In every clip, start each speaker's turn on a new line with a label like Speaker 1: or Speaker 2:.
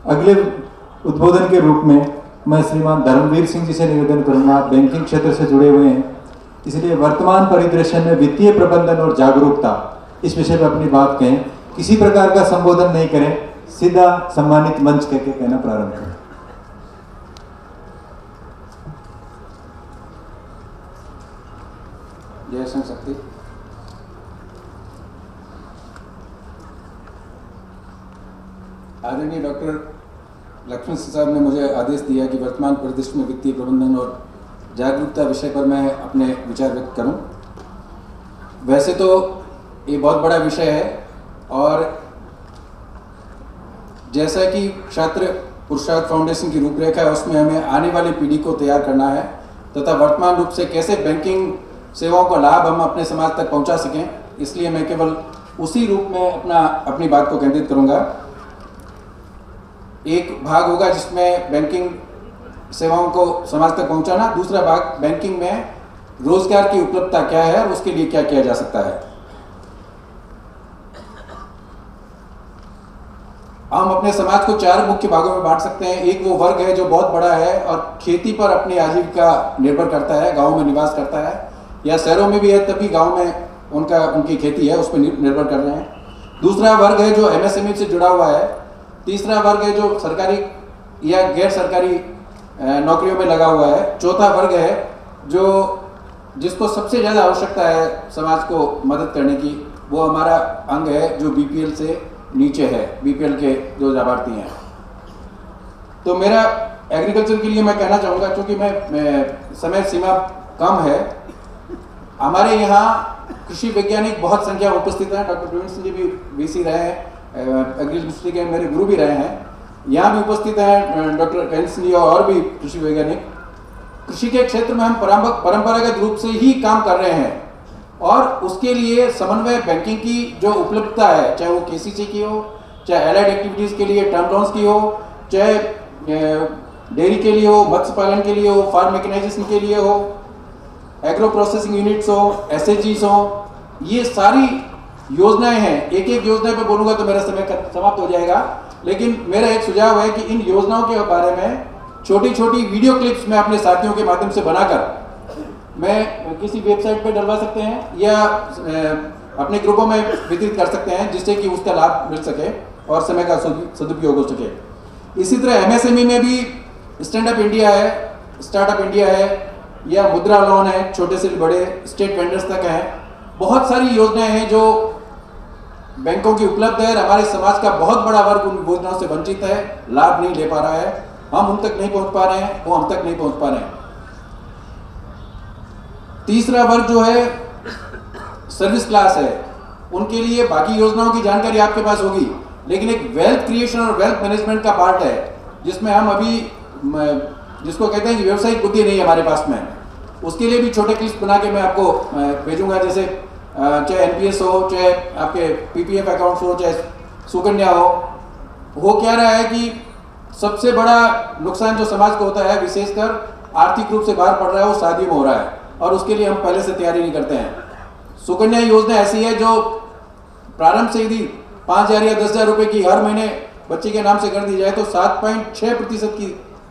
Speaker 1: अगले उद्बोधन के रूप में मैं श्रीमान धर्मवीर सिंह जी से निवेदन करूंगा। बैंकिंग क्षेत्र से जुड़े हुए हैं, इसलिए वर्तमान परिदृश्य में वित्तीय प्रबंधन और जागरूकता इस विषय पर अपनी बात कहें। किसी प्रकार का संबोधन नहीं करें, सीधा सम्मानित मंच कहकर कहना प्रारंभ करें।
Speaker 2: जय संघ शक्ति। आदरणीय डॉक्टर लक्ष्मण साहब ने मुझे आदेश दिया कि वर्तमान परिदृश्य में वित्तीय प्रबंधन और जागरूकता विषय पर मैं अपने विचार व्यक्त करूं। वैसे तो ये बहुत बड़ा विषय है और जैसा कि छात्र पुरुषार्थ फाउंडेशन की रूपरेखा है, उसमें हमें आने वाली पीढ़ी को तैयार करना है तथा वर्तमान रूप से कैसे बैंकिंग सेवाओं का लाभ हम अपने समाज तक पहुंचा सकें, इसलिए मैं केवल उसी रूप में अपनी बात को केंद्रित करूंगा। एक भाग होगा जिसमें बैंकिंग सेवाओं को समाज तक पहुंचाना, दूसरा भाग बैंकिंग में रोजगार की उपलब्धता क्या है और उसके लिए क्या किया जा सकता है। हम अपने समाज को 4 मुख्य भागों में बांट सकते हैं। एक वो वर्ग है जो बहुत बड़ा है और खेती पर अपनी आजीविका निर्भर करता है, गांव में निवास करता है या शहरों में भी है तभी गांव में उनकी खेती है, उस पर निर्भर कर रहे हैं। दूसरा वर्ग है जो एमएसएमई से जुड़ा हुआ है। तीसरा वर्ग है जो सरकारी या गैर सरकारी नौकरियों में लगा हुआ है। चौथा वर्ग है जिसको सबसे ज़्यादा आवश्यकता है समाज को मदद करने की, वो हमारा अंग है जो बीपीएल से नीचे है, बीपीएल के जो लाभार्थी हैं। तो मेरा एग्रीकल्चर के लिए मैं कहना चाहूँगा, क्योंकि मैं समय सीमा कम है, हमारे यहाँ कृषि वैज्ञानिक बहुत संख्या में उपस्थित हैं। डॉक्टर प्रवीण सिंह जी भी वीसी रहे हैं, एग्रीकल्चर के मेरे गुरु भी रहे हैं। यहाँ भी उपस्थित हैं डॉक्टर करण सिंह जी और भी कृषि वैज्ञानिक। कृषि के क्षेत्र में हम परंपरागत रूप से ही काम कर रहे हैं और उसके लिए समन्वय बैंकिंग की जो उपलब्धता है, चाहे वो केसीसी की हो, चाहे एलाइड एक्टिविटीज़ के लिए टर्म लोन्स की हो, चाहे डेयरी के लिए हो, मत्स्य पालन के लिए हो, फार्म मैकेनाइजेशन के लिए हो, एग्रो प्रोसेसिंग यूनिट्स हो, एसएचजीज हो, ये सारी योजनाएं हैं। एक एक योजना पे बोलूँगा तो मेरा समय समाप्त हो जाएगा, लेकिन मेरा एक सुझाव है कि इन योजनाओं के बारे में छोटी छोटी वीडियो क्लिप्स में अपने साथियों के माध्यम से बनाकर मैं किसी वेबसाइट पे डलवा सकते हैं या अपने ग्रुपों में वितरित कर सकते हैं, जिससे कि उसका लाभ मिल सके और समय का सदुपयोग हो सके। इसी तरह एमएसएमई में भी स्टैंड अप इंडिया है, स्टार्टअप इंडिया है या मुद्रा लोन है, छोटे से बड़े स्टेट वेंडर्स तक हैं। बहुत सारी योजनाएं हैं जो बैंकों की उपलब्ध है। हमारे समाज का बहुत बड़ा वर्ग उन योजनाओं से वंचित है, लाभ नहीं ले पा रहा है। हम उन तक नहीं पहुंच पा रहे हैं, वो हम तक नहीं पहुंच पा रहे हैं। तीसरा वर्ग जो है सर्विस क्लास है, उनके लिए बाकी योजनाओं की जानकारी आपके पास होगी, लेकिन एक वेल्थ क्रिएशन और वेल्थ मैनेजमेंट का पार्ट है जिसमें हम अभी जिसको कहते हैं कि व्यवसायिक बुद्धि नहीं है हमारे पास में। उसके लिए भी छोटे क्लिप्स बना के मैं आपको भेजूंगा, जैसे चाहे एनपीएस हो, चाहे आपके पीपीएफ अकाउंट्स हो, चाहे सुकन्या हो। वो क्या रहा है कि सबसे बड़ा नुकसान जो समाज को होता है, विशेषकर आर्थिक रूप से बाहर पड़ रहा है, वो शादी में हो रहा है और उसके लिए हम पहले से तैयारी नहीं करते हैं। सुकन्या योजना ऐसी है जो प्रारंभ से यदि 5,000 या 10,000 रुपये की हर महीने बच्चे के नाम से कर दी जाए तो 7.6% की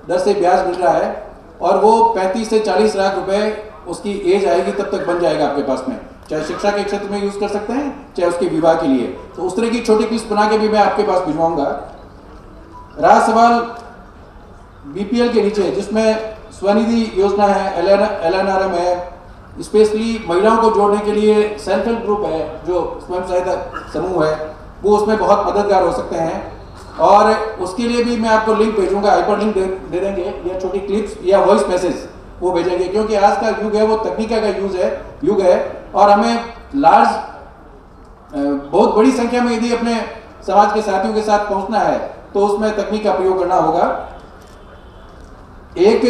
Speaker 2: दर से ब्याज मिल रहा है और वो 35 से 40 लाख रुपए उसकी एज आएगी तब तक बन जाएगा आपके पास में। चाहे शिक्षा के क्षेत्र में यूज कर सकते हैं, चाहे उसके विवाह के लिए। तो उस तरह की छोटी किस्त बना के भी मैं आपके पास भिजवाऊंगा। रहा सवाल बीपीएल के नीचे, जिसमें स्वनिधि योजना है, एलएनआरएम है, स्पेशली महिलाओं को जोड़ने के लिए सेल्फ हेल्प ग्रुप है जो स्वयं सहायता समूह है, वो उसमें बहुत मददगार हो सकते हैं। और उसके लिए भी मैं आपको लिंक भेजूंगा, हाइपर लिंक दे देंगे, या छोटी क्लिप्स या वॉइस मैसेज वो भेजेंगे, क्योंकि आज का युग है वो तकनीका का युग है और हमें बहुत बड़ी संख्या में यदि अपने समाज के साथियों के साथ पहुंचना है तो उसमें तकनीक का प्रयोग करना होगा। एक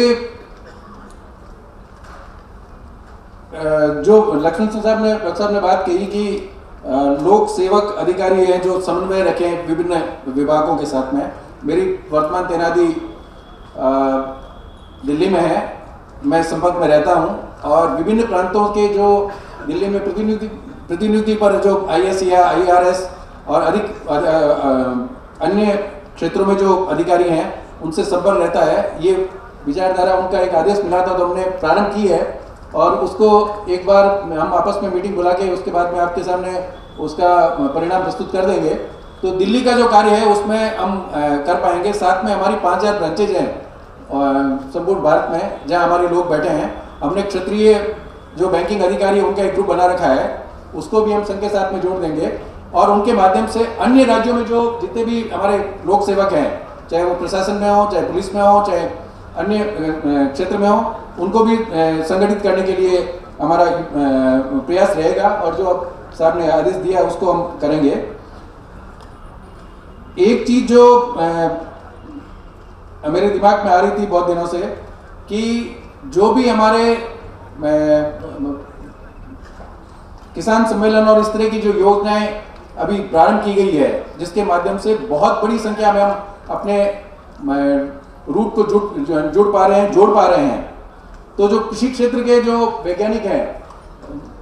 Speaker 2: जो लक्ष्मण साहब ने बात कही कि लोक सेवक अधिकारी हैं जो समन्वय रखें विभिन्न विभागों के साथ में। मेरी वर्तमान तैनाती दिल्ली में है, मैं संपर्क में रहता हूं और विभिन्न प्रांतों के जो दिल्ली में प्रतिनिधि पर जो आईएएस या आईआरएस और अधिक अन्य क्षेत्रों में जो अधिकारी हैं उनसे संपर्क रहता है। ये विचारधारा उनका एक आदेश मिला था तो हमने प्रारंभ की है और उसको एक बार हम आपस में मीटिंग बुला के उसके बाद में आपके सामने उसका परिणाम प्रस्तुत कर देंगे। तो दिल्ली का जो कार्य है उसमें हम कर पाएंगे। साथ में हमारी 5000 ब्रांचेज हैं संपूर्ण भारत में जहां हमारे लोग बैठे हैं। हमने क्षेत्रीय जो बैंकिंग अधिकारी है उनका एक ग्रुप बना रखा है, उसको भी हम संघ के साथ में जोड़ देंगे और उनके माध्यम से अन्य राज्यों में जो जितने भी हमारे लोक सेवक हैं, चाहे वो प्रशासन में हो, चाहे पुलिस में हो, चाहे अन्य क्षेत्र में हो, उनको भी संगठित करने के लिए हमारा प्रयास रहेगा और जो अब साहब ने आदेश दिया उसको हम करेंगे। एक चीज जो मेरे दिमाग में आ रही थी बहुत दिनों से कि जो भी हमारे किसान सम्मेलन और इस तरह की जो योजनाएं अभी प्रारंभ की गई है, जिसके माध्यम से बहुत बड़ी संख्या में हम अपने रूट को जोड़ पा रहे हैं। तो जो कृषि क्षेत्र के जो वैज्ञानिक हैं,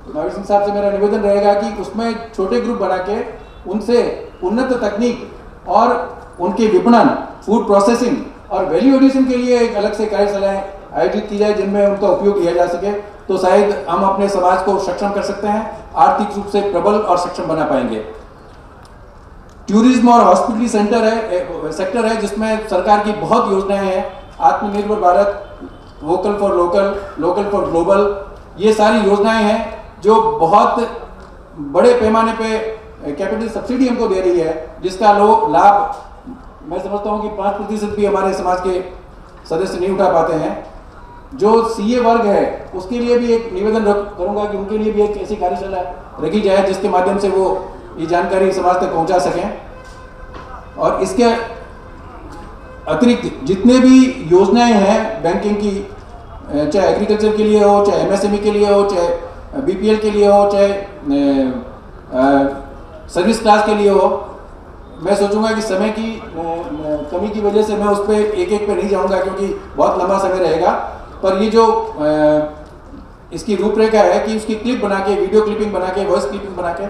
Speaker 2: महावीर सिंह साहब से मेरा निवेदन रहेगा कि उसमें छोटे ग्रुप बना के उनसे उन्नत तकनीक और उनके विपणन, फूड प्रोसेसिंग और वैल्यू एडिशन के लिए एक अलग से कार्यशालाएं आयोजित की जाए जिनमें उनका उपयोग किया जा सके। तो शायद हम अपने समाज को सक्षम कर सकते हैं, आर्थिक रूप से प्रबल और सक्षम बना पाएंगे। टूरिज्म और हॉस्पिटलिटी सेक्टर है जिसमें सरकार की बहुत योजनाएं हैं। आत्मनिर्भर Bharat, vocal for local, local for global, ये सारी योजनाएं हैं जो बहुत बड़े पैमाने पे कैपिटल सब्सिडी हमको दे रही है, जिसका लाभ मैं समझता हूं कि 5% भी हमारे समाज के सदस्य नहीं उठा पाते हैं। जो सीए वर्ग है उसके लिए भी एक निवेदन करूंगा कि उनके लिए भी एक ऐसी कार्यशाला रखी जाए जिसके माध्यम से वो ये जानकारी समाज तक पहुंचा सकें। और इसके अतिरिक्त जितने भी योजनाएं हैं बैंकिंग की, चाहे एग्रीकल्चर के लिए हो, चाहे एमएसएमई के लिए हो, चाहे बीपीएल के लिए हो, चाहे सर्विस क्लास के लिए हो, मैं सोचूंगा कि समय की कमी की वजह से मैं उस पर एक पे नहीं जाऊंगा क्योंकि बहुत लंबा समय रहेगा। पर ये जो इसकी रूपरेखा है कि उसकी क्लिप बना के, वीडियो क्लिपिंग बना के, वॉइस क्लिपिंग बना के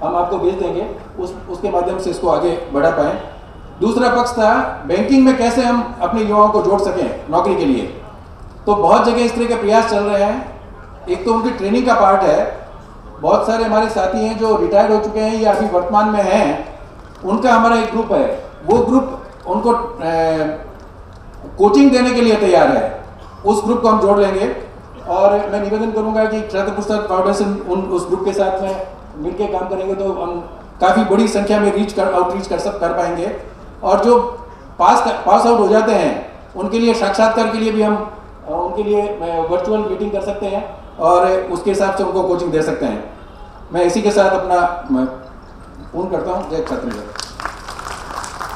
Speaker 2: हम आपको भेज देंगे, उसके माध्यम से इसको आगे बढ़ा पाएं। दूसरा पक्ष था बैंकिंग में कैसे हम अपने युवाओं को जोड़ सकें नौकरी के लिए। तो बहुत जगह इस तरह के प्रयास चल रहे हैं। एक तो उनकी ट्रेनिंग का पार्ट है, बहुत सारे हमारे साथी हैं जो रिटायर्ड हो चुके हैं या अभी वर्तमान में हैं, उनका हमारा एक ग्रुप है, वो ग्रुप उनको कोचिंग देने के लिए तैयार है, उस ग्रुप को हम जोड़ लेंगे। और मैं निवेदन करूंगा कि छात्र पुस्तक फाउंडेशन उस ग्रुप के साथ में मिलकर काम करेंगे तो हम काफ़ी बड़ी संख्या में आउटरीच कर पाएंगे। और जो पास आउट हो जाते हैं उनके लिए साक्षात्कार के लिए भी हम उनके लिए वर्चुअल मीटिंग कर सकते हैं और उसके हिसाब से उनको कोचिंग दे सकते हैं। मैं इसी के साथ अपना पूर्ण करता हूँ। जय छात्र।